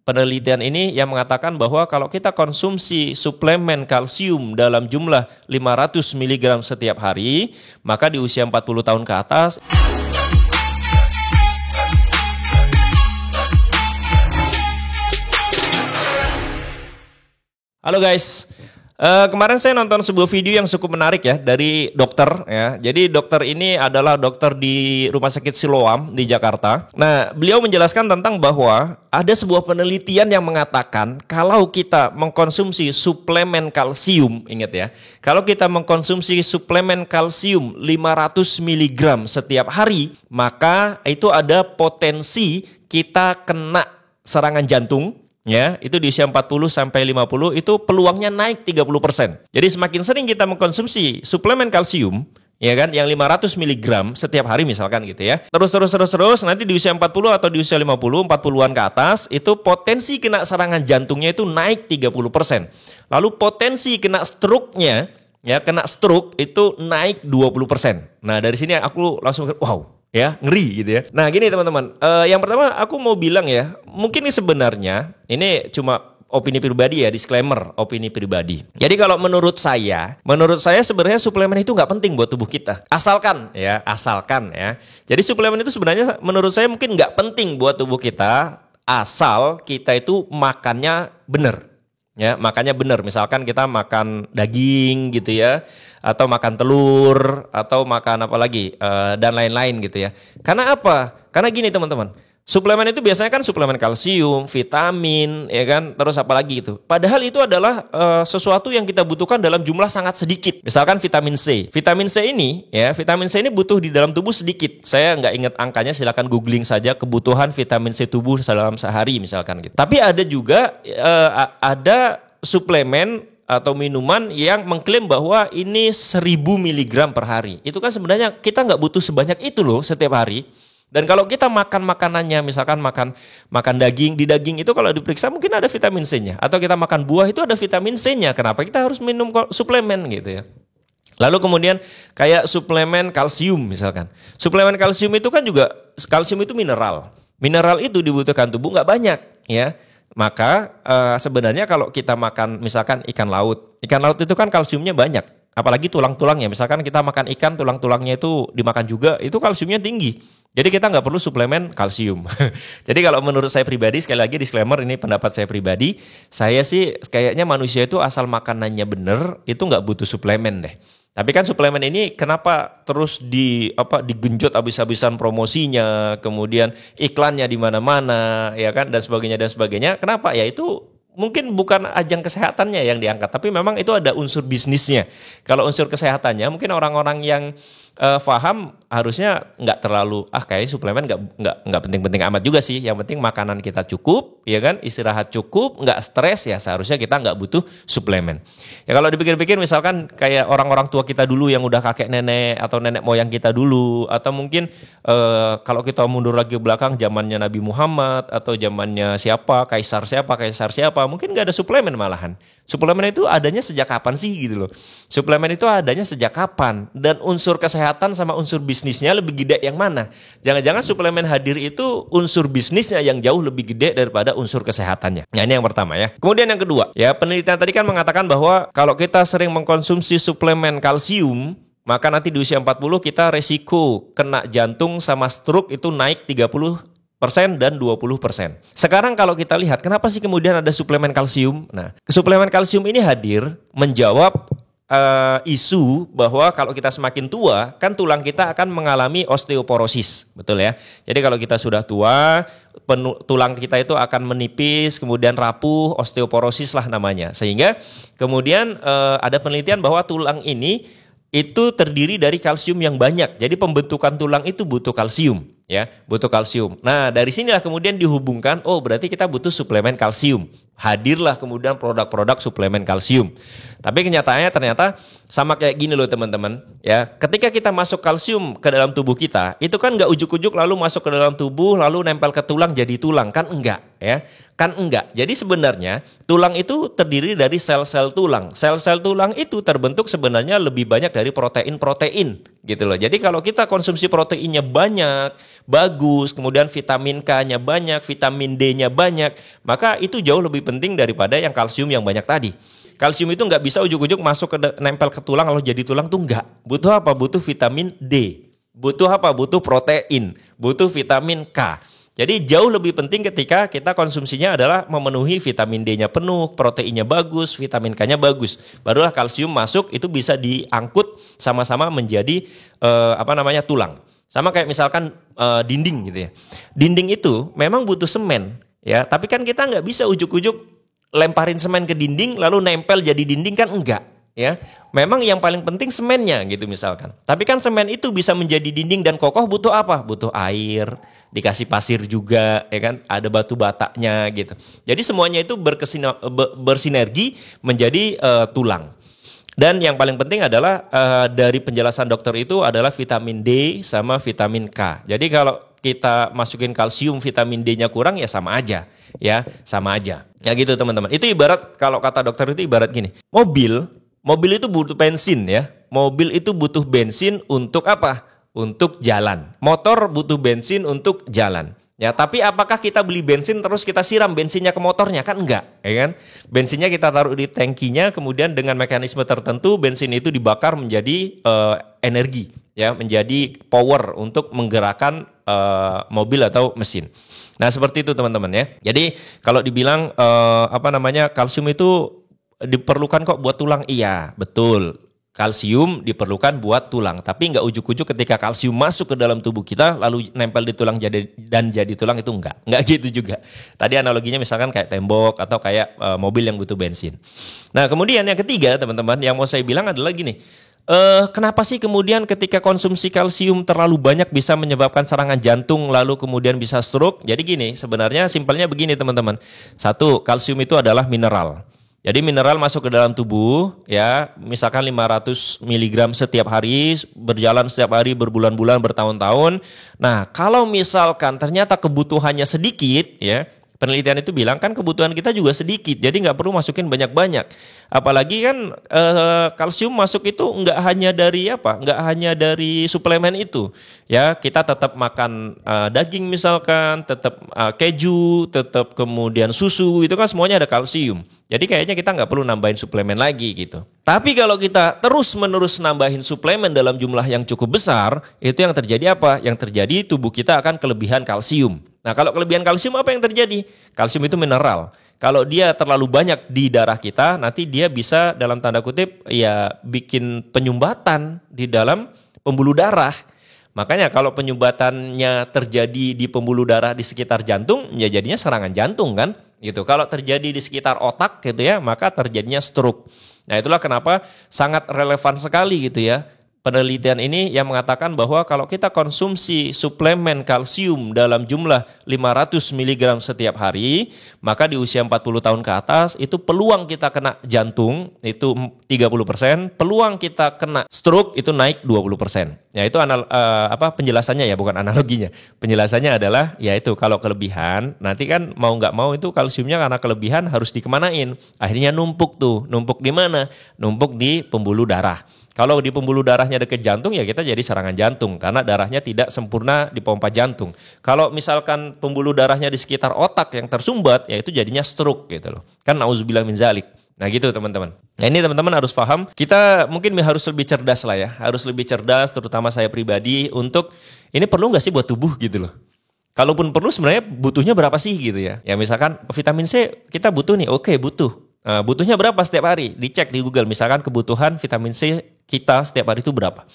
penelitian ini yang mengatakan bahwa kalau kita konsumsi suplemen kalsium dalam jumlah 500 mg setiap hari, maka di usia 40 tahun ke atas Halo guys, kemarin saya nonton sebuah video yang cukup menarik ya dari dokter ya. Jadi dokter ini adalah dokter di Rumah Sakit Siloam di Jakarta. Nah, beliau menjelaskan tentang bahwa ada sebuah penelitian yang mengatakan kalau kita mengkonsumsi suplemen kalsium, ingat ya, kalau kita mengkonsumsi suplemen kalsium 500 mg setiap hari, maka itu ada potensi kita kena serangan jantung. Ya, itu di usia 40 sampai 50 itu peluangnya naik 30%. Jadi semakin sering kita mengkonsumsi suplemen kalsium, ya kan, yang 500 mg setiap hari misalkan gitu ya. Terus nanti di usia 40 atau di usia 50, 40-an ke atas itu potensi kena serangan jantungnya itu naik 30%. Lalu potensi kena stroke-nya, ya, kena stroke itu naik 20%. Nah, dari sini aku langsung wow. Ya, ngeri gitu ya. Nah gini teman-teman, yang pertama aku mau bilang ya, mungkin ini sebenarnya ini cuma opini pribadi ya, disclaimer opini pribadi. Jadi kalau menurut saya sebenarnya suplemen itu nggak penting buat tubuh kita. Asalkan ya. Jadi suplemen itu sebenarnya menurut saya mungkin nggak penting buat tubuh kita, asal kita itu makannya benar. Ya, makanya benar. Misalkan kita makan daging gitu ya, atau makan telur, atau makan apa lagi dan lain-lain gitu ya. Karena apa? Karena gini teman-teman, suplemen itu biasanya kan suplemen kalsium, vitamin, ya kan, terus apa lagi itu. Padahal itu adalah sesuatu yang kita butuhkan dalam jumlah sangat sedikit. Misalkan vitamin C. Vitamin C ini butuh di dalam tubuh sedikit. Saya nggak ingat angkanya, silakan googling saja kebutuhan vitamin C tubuh dalam sehari misalkan gitu. Tapi ada juga ada suplemen atau minuman yang mengklaim bahwa ini 1000 mg per hari. Itu kan sebenarnya kita nggak butuh sebanyak itu loh setiap hari. Dan kalau kita makan makanannya, misalkan makan daging, di daging itu kalau diperiksa mungkin ada vitamin C-nya. Atau kita makan buah itu ada vitamin C-nya. Kenapa kita harus minum suplemen gitu ya? Lalu kemudian kayak suplemen kalsium misalkan. Suplemen kalsium itu kan juga, kalsium itu mineral. Mineral itu dibutuhkan tubuh nggak banyak ya. Maka sebenarnya kalau kita makan misalkan ikan laut itu kan kalsiumnya banyak. Apalagi tulang-tulangnya. Misalkan kita makan ikan, tulang-tulangnya itu dimakan juga, itu kalsiumnya tinggi. Jadi kita nggak perlu suplemen kalsium. Jadi kalau menurut saya pribadi, sekali lagi disclaimer, ini pendapat saya pribadi, saya sih kayaknya manusia itu asal makanannya bener, itu nggak butuh suplemen deh. Tapi kan suplemen ini kenapa terus digenjot habis-habisan promosinya, kemudian iklannya di mana-mana, ya kan, dan sebagainya. Kenapa? Ya itu mungkin bukan ajang kesehatannya yang diangkat, tapi memang itu ada unsur bisnisnya. Kalau unsur kesehatannya, mungkin orang-orang yang paham harusnya nggak terlalu kayak suplemen nggak penting-penting amat juga sih. Yang penting makanan kita cukup, ya kan, istirahat cukup, nggak stres, ya seharusnya kita nggak butuh suplemen. Ya kalau dipikir-pikir misalkan kayak orang-orang tua kita dulu yang udah kakek nenek atau nenek moyang kita dulu, atau mungkin kalau kita mundur lagi ke belakang zamannya Nabi Muhammad atau zamannya kaisar siapa, mungkin nggak ada suplemen malahan. Suplemen itu adanya sejak kapan sih gitu loh. Suplemen itu adanya sejak kapan, dan unsur kesehatan sama unsur bisnisnya lebih gede yang mana? Jangan-jangan suplemen hadir itu unsur bisnisnya yang jauh lebih gede daripada unsur kesehatannya. Nah ini yang pertama ya. Kemudian yang kedua, ya penelitian tadi kan mengatakan bahwa kalau kita sering mengkonsumsi suplemen kalsium, maka nanti di usia 40 kita resiko kena jantung sama stroke itu naik 30% dan 20%. Sekarang kalau kita lihat kenapa sih kemudian ada suplemen kalsium? Nah, suplemen kalsium ini hadir menjawab isu bahwa kalau kita semakin tua kan tulang kita akan mengalami osteoporosis, betul ya. Jadi kalau kita sudah tua, tulang kita itu akan menipis, kemudian rapuh, osteoporosis lah namanya. Sehingga kemudian ada penelitian bahwa tulang ini itu terdiri dari kalsium yang banyak. Jadi pembentukan tulang itu butuh kalsium, ya, butuh kalsium. Nah, dari sinilah kemudian dihubungkan, berarti kita butuh suplemen kalsium. Hadirlah kemudian produk-produk suplemen kalsium. Tapi kenyataannya ternyata sama kayak gini loh teman-teman, ya. Ketika kita masuk kalsium ke dalam tubuh kita, itu kan nggak ujuk-ujuk lalu masuk ke dalam tubuh lalu nempel ke tulang jadi tulang, kan enggak, ya. Kan enggak. Jadi sebenarnya tulang itu terdiri dari sel-sel tulang. Sel-sel tulang itu terbentuk sebenarnya lebih banyak dari protein-protein, gitu loh. Jadi kalau kita konsumsi proteinnya banyak, bagus, kemudian vitamin K-nya banyak, vitamin D-nya banyak, maka itu jauh lebih penting daripada yang kalsium yang banyak tadi. Kalsium itu nggak bisa ujuk-ujuk masuk nempel ke tulang lalu jadi tulang tuh nggak. Butuh apa? Butuh vitamin D. Butuh apa? Butuh protein. Butuh vitamin K. Jadi jauh lebih penting ketika kita konsumsinya adalah memenuhi vitamin D-nya penuh, proteinnya bagus, vitamin K-nya bagus. Barulah kalsium masuk itu bisa diangkut sama-sama menjadi tulang. Sama kayak misalkan dinding gitu ya. Dinding itu memang butuh semen ya, tapi kan kita nggak bisa ujuk-ujuk lemparin semen ke dinding lalu nempel jadi dinding, kan enggak, ya. Memang yang paling penting semennya gitu misalkan. Tapi kan semen itu bisa menjadi dinding dan kokoh butuh apa? Butuh air, dikasih pasir juga, ya kan? Ada batu batanya gitu. Jadi semuanya itu bersinergi menjadi tulang. Dan yang paling penting adalah dari penjelasan dokter itu adalah vitamin D sama vitamin K. Jadi kalau kita masukin kalsium, vitamin D-nya kurang ya sama aja. Ya, sama aja. Ya gitu teman-teman. Itu ibarat, kalau kata dokter itu ibarat gini. Mobil itu butuh bensin ya. Mobil itu butuh bensin untuk apa? Untuk jalan. Motor butuh bensin untuk jalan. Ya, tapi apakah kita beli bensin terus kita siram bensinnya ke motornya? Kan enggak, ya kan? Bensinnya kita taruh di tangkinya, kemudian dengan mekanisme tertentu bensin itu dibakar menjadi energi, ya, menjadi power untuk menggerakkan mobil atau mesin. Nah, seperti itu teman-teman ya. Jadi kalau dibilang kalsium itu diperlukan kok buat tulang, iya, betul. Kalsium diperlukan buat tulang, tapi nggak ujuk-ujuk ketika kalsium masuk ke dalam tubuh kita lalu nempel di tulang jadi tulang, itu nggak gitu juga. Tadi analoginya misalkan kayak tembok atau kayak mobil yang butuh bensin. Nah kemudian yang ketiga teman-teman yang mau saya bilang adalah gini, kenapa sih kemudian ketika konsumsi kalsium terlalu banyak bisa menyebabkan serangan jantung lalu kemudian bisa stroke? Jadi gini, sebenarnya simpelnya begini teman-teman. Satu, kalsium itu adalah mineral. Jadi mineral masuk ke dalam tubuh ya, misalkan 500 mg setiap hari, berjalan setiap hari berbulan-bulan, bertahun-tahun. Nah, kalau misalkan ternyata kebutuhannya sedikit ya, penelitian itu bilang kan kebutuhan kita juga sedikit, jadi nggak perlu masukin banyak-banyak. Apalagi kan kalsium masuk itu nggak hanya dari suplemen itu. Ya, kita tetap makan daging misalkan, tetap keju, tetap kemudian susu, itu kan semuanya ada kalsium. Jadi kayaknya kita nggak perlu nambahin suplemen lagi gitu. Tapi kalau kita terus-menerus nambahin suplemen dalam jumlah yang cukup besar, itu yang terjadi apa? Yang terjadi tubuh kita akan kelebihan kalsium. Nah kalau kelebihan kalsium apa yang terjadi? Kalsium itu mineral. Kalau dia terlalu banyak di darah kita, nanti dia bisa dalam tanda kutip ya bikin penyumbatan di dalam pembuluh darah. Makanya kalau penyumbatannya terjadi di pembuluh darah di sekitar jantung, ya jadinya serangan jantung kan? Gitu. Kalau terjadi di sekitar otak gitu ya, maka terjadinya stroke. Nah, itulah kenapa sangat relevan sekali gitu ya. Penelitian ini yang mengatakan bahwa kalau kita konsumsi suplemen kalsium dalam jumlah 500 mg setiap hari, maka di usia 40 tahun ke atas itu peluang kita kena jantung itu 30%, peluang kita kena stroke itu naik 20%. Ya itu penjelasannya ya, bukan analoginya. Penjelasannya adalah ya itu kalau kelebihan, nanti kan mau nggak mau itu kalsiumnya karena kelebihan harus dikemanain. Akhirnya numpuk tuh, numpuk di mana? Numpuk di pembuluh darah. Kalau di pembuluh darahnya dekat jantung ya kita jadi serangan jantung karena darahnya tidak sempurna dipompa jantung. Kalau misalkan pembuluh darahnya di sekitar otak yang tersumbat ya itu jadinya stroke gitu loh. Kan nauzubillah min zalik. Nah gitu teman-teman. Nah ini teman-teman harus paham, kita mungkin harus lebih cerdas lah ya. Harus lebih cerdas, terutama saya pribadi, untuk ini perlu nggak sih buat tubuh gitu loh. Kalaupun perlu sebenarnya butuhnya berapa sih gitu ya. Ya misalkan vitamin C kita butuh nih, oke butuh. Butuhnya berapa setiap hari? Dicek di Google, misalkan kebutuhan vitamin C kita setiap hari itu berapa.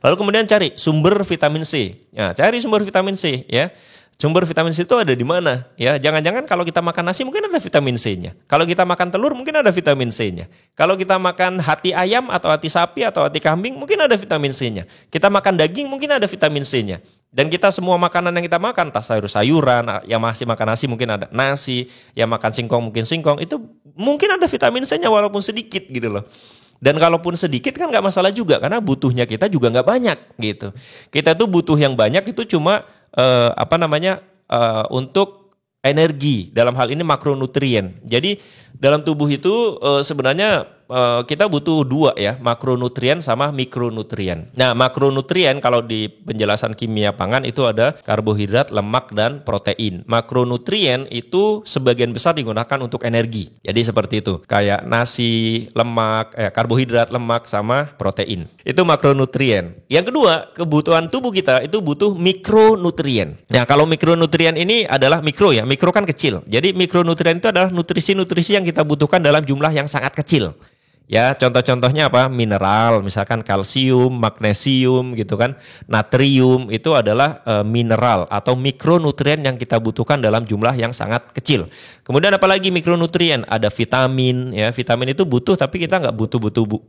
Lalu kemudian cari sumber vitamin C. Ya, cari sumber vitamin C ya. Sumber vitamin C itu ada di mana? Ya, jangan-jangan kalau kita makan nasi mungkin ada vitamin C-nya. Kalau kita makan telur mungkin ada vitamin C-nya. Kalau kita makan hati ayam atau hati sapi atau hati kambing mungkin ada vitamin C-nya. Kita makan daging mungkin ada vitamin C-nya. Dan kita semua makanan yang kita makan, entah sayur-sayuran, yang masih makan nasi mungkin ada nasi, yang makan singkong mungkin singkong, itu mungkin ada vitamin C-nya walaupun sedikit gitu loh. Dan kalaupun sedikit kan nggak masalah juga karena butuhnya kita juga nggak banyak gitu. Kita tuh butuh yang banyak itu cuma untuk energi, dalam hal ini makronutrien. Jadi dalam tubuh itu sebenarnya kita butuh dua ya, makronutrien sama mikronutrien. Nah, makronutrien kalau di penjelasan kimia pangan itu ada karbohidrat, lemak, dan protein. Makronutrien itu sebagian besar digunakan untuk energi. Jadi seperti itu, kayak nasi, lemak, karbohidrat, lemak, sama protein. Itu makronutrien. Yang kedua, kebutuhan tubuh kita itu butuh mikronutrien. Nah, kalau mikronutrien ini adalah mikro ya, mikro kan kecil. Jadi mikronutrien itu adalah nutrisi-nutrisi yang kita butuhkan dalam jumlah yang sangat kecil. Ya, contoh-contohnya apa? Mineral, misalkan kalsium, magnesium gitu kan. Natrium itu adalah mineral atau mikronutrien yang kita butuhkan dalam jumlah yang sangat kecil. Kemudian apalagi mikronutrien? Ada vitamin ya. Vitamin itu butuh tapi kita nggak butuh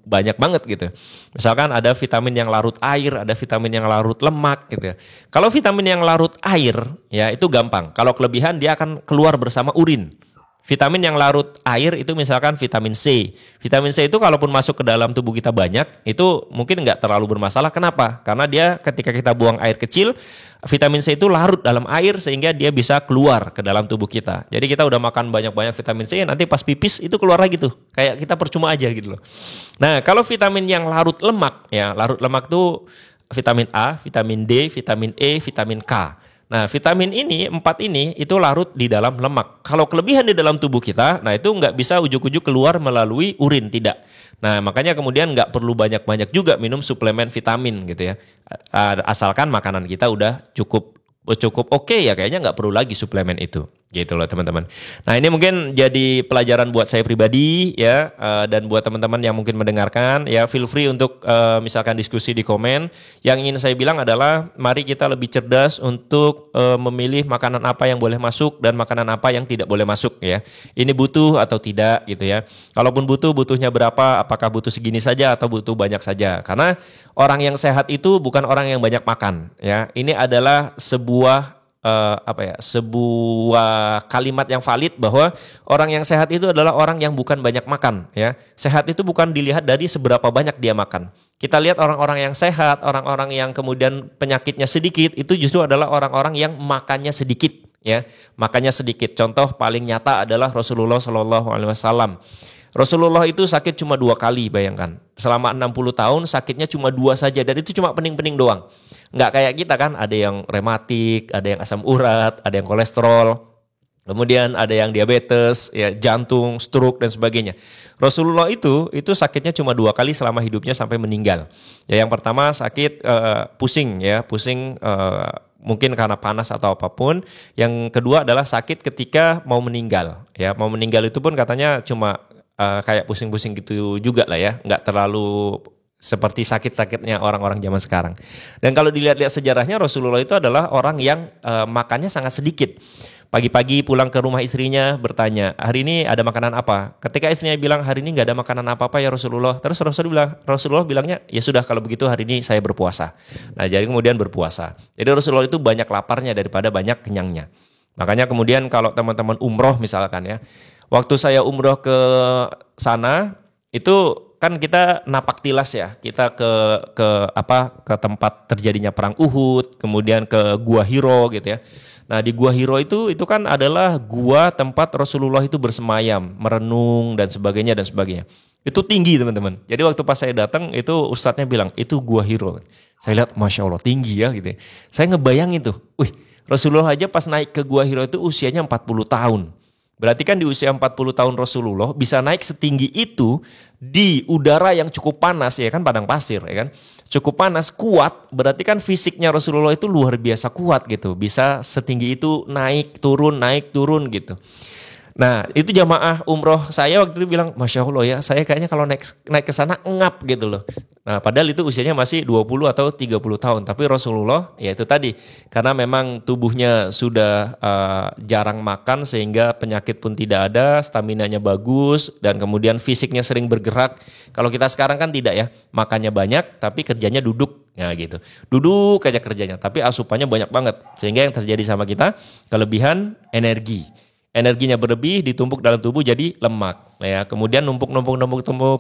banyak banget gitu. Misalkan ada vitamin yang larut air, ada vitamin yang larut lemak gitu ya. Kalau vitamin yang larut air ya itu gampang. Kalau kelebihan dia akan keluar bersama urin. Vitamin yang larut air itu misalkan vitamin C. Vitamin C itu kalaupun masuk ke dalam tubuh kita banyak, itu mungkin nggak terlalu bermasalah. Kenapa? Karena dia ketika kita buang air kecil, vitamin C itu larut dalam air sehingga dia bisa keluar ke dalam tubuh kita. Jadi kita udah makan banyak-banyak vitamin C, nanti pas pipis itu keluar lagi tuh. Kayak kita percuma aja gitu loh. Nah, kalau vitamin yang larut lemak, ya larut lemak tuh vitamin A, vitamin D, vitamin E, vitamin K. Nah, vitamin ini, 4 ini, itu larut di dalam lemak. Kalau kelebihan di dalam tubuh kita, nah itu nggak bisa ujuk-ujuk keluar melalui urin, tidak. Nah, makanya kemudian nggak perlu banyak-banyak juga minum suplemen vitamin gitu ya. Asalkan makanan kita udah cukup oke ya, kayaknya nggak perlu lagi suplemen itu. Gitu loh teman-teman. Nah, ini mungkin jadi pelajaran buat saya pribadi ya, dan buat teman-teman yang mungkin mendengarkan ya, feel free untuk misalkan diskusi di komen. Yang ingin saya bilang adalah mari kita lebih cerdas untuk memilih makanan apa yang boleh masuk dan makanan apa yang tidak boleh masuk ya. Ini butuh atau tidak gitu ya. Kalaupun butuhnya berapa, apakah butuh segini saja atau butuh banyak saja. Karena orang yang sehat itu bukan orang yang banyak makan ya. Ini adalah sebuah sebuah kalimat yang valid bahwa orang yang sehat itu adalah orang yang bukan banyak makan ya. Sehat itu bukan dilihat dari seberapa banyak dia makan. Kita lihat orang-orang yang sehat, orang-orang yang kemudian penyakitnya sedikit, itu justru adalah orang-orang yang makannya sedikit ya. Makannya sedikit. Contoh paling nyata adalah Rasulullah SAW. Rasulullah itu sakit cuma 2 kali, bayangkan. Selama 60 tahun sakitnya cuma 2 saja, dan itu cuma pening-pening doang. Nggak kayak kita kan, ada yang rematik, ada yang asam urat, ada yang kolesterol, kemudian ada yang diabetes, ya, jantung, stroke, dan sebagainya. Rasulullah itu sakitnya cuma 2 kali selama hidupnya sampai meninggal. Ya, yang pertama sakit pusing ya, mungkin karena panas atau apapun. Yang kedua adalah sakit ketika mau meninggal. Ya, mau meninggal itu pun katanya cuma kayak pusing-pusing gitu juga lah ya, nggak terlalu seperti sakit-sakitnya orang-orang zaman sekarang. Dan kalau dilihat-lihat sejarahnya, Rasulullah itu adalah orang yang makannya sangat sedikit. Pagi-pagi pulang ke rumah istrinya bertanya, hari ini ada makanan apa? Ketika istrinya bilang hari ini nggak ada makanan apa-apa ya Rasulullah. Terus Rasulullah bilangnya, ya sudah kalau begitu hari ini saya berpuasa. Nah, jadi kemudian berpuasa. Jadi Rasulullah itu banyak laparnya daripada banyak kenyangnya. Makanya kemudian kalau teman-teman umroh misalkan ya, waktu saya umroh ke sana itu kan kita napak tilas ya, kita ke tempat terjadinya perang Uhud, kemudian ke Gua Hiro gitu ya. Nah, di Gua Hiro itu kan adalah gua tempat Rasulullah itu bersemayam, merenung dan sebagainya dan sebagainya. Itu tinggi teman-teman. Jadi waktu pas saya datang itu ustadznya bilang itu Gua Hiro. Saya lihat Masya Allah tinggi ya gitu. Saya ngebayangin tuh, wih, Rasulullah aja pas naik ke Gua Hiro itu usianya 40 tahun. Berarti kan di usia 40 tahun Rasulullah bisa naik setinggi itu di udara yang cukup panas ya kan, padang pasir ya kan. Cukup panas, kuat, berarti kan fisiknya Rasulullah itu luar biasa kuat gitu. Bisa setinggi itu naik turun gitu. Nah, itu jamaah umroh saya waktu itu bilang, Masya Allah ya, saya kayaknya kalau naik ke sana ngap gitu loh. Nah, padahal itu usianya masih 20 atau 30 tahun. Tapi Rasulullah, ya itu tadi, karena memang tubuhnya sudah jarang makan sehingga penyakit pun tidak ada, staminanya bagus, dan kemudian fisiknya sering bergerak. Kalau kita sekarang kan tidak ya, makannya banyak tapi kerjanya duduk. Ya gitu, duduk aja kerjanya, tapi asupannya banyak banget. Sehingga yang terjadi sama kita, kelebihan energi. energinya berlebih ditumpuk dalam tubuh jadi lemak ya. Kemudian numpuk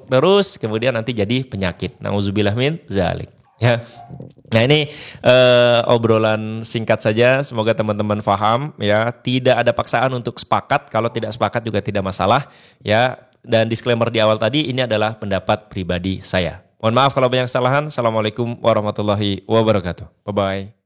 terus kemudian nanti jadi penyakit. Nauzubillah min zalik. Ya. Nah ini obrolan singkat saja, semoga teman-teman paham ya. Tidak ada paksaan untuk sepakat, kalau tidak sepakat juga tidak masalah ya. Dan disclaimer di awal tadi, ini adalah pendapat pribadi saya. Mohon maaf kalau banyak kesalahan. Assalamualaikum warahmatullahi wabarakatuh. Bye-bye.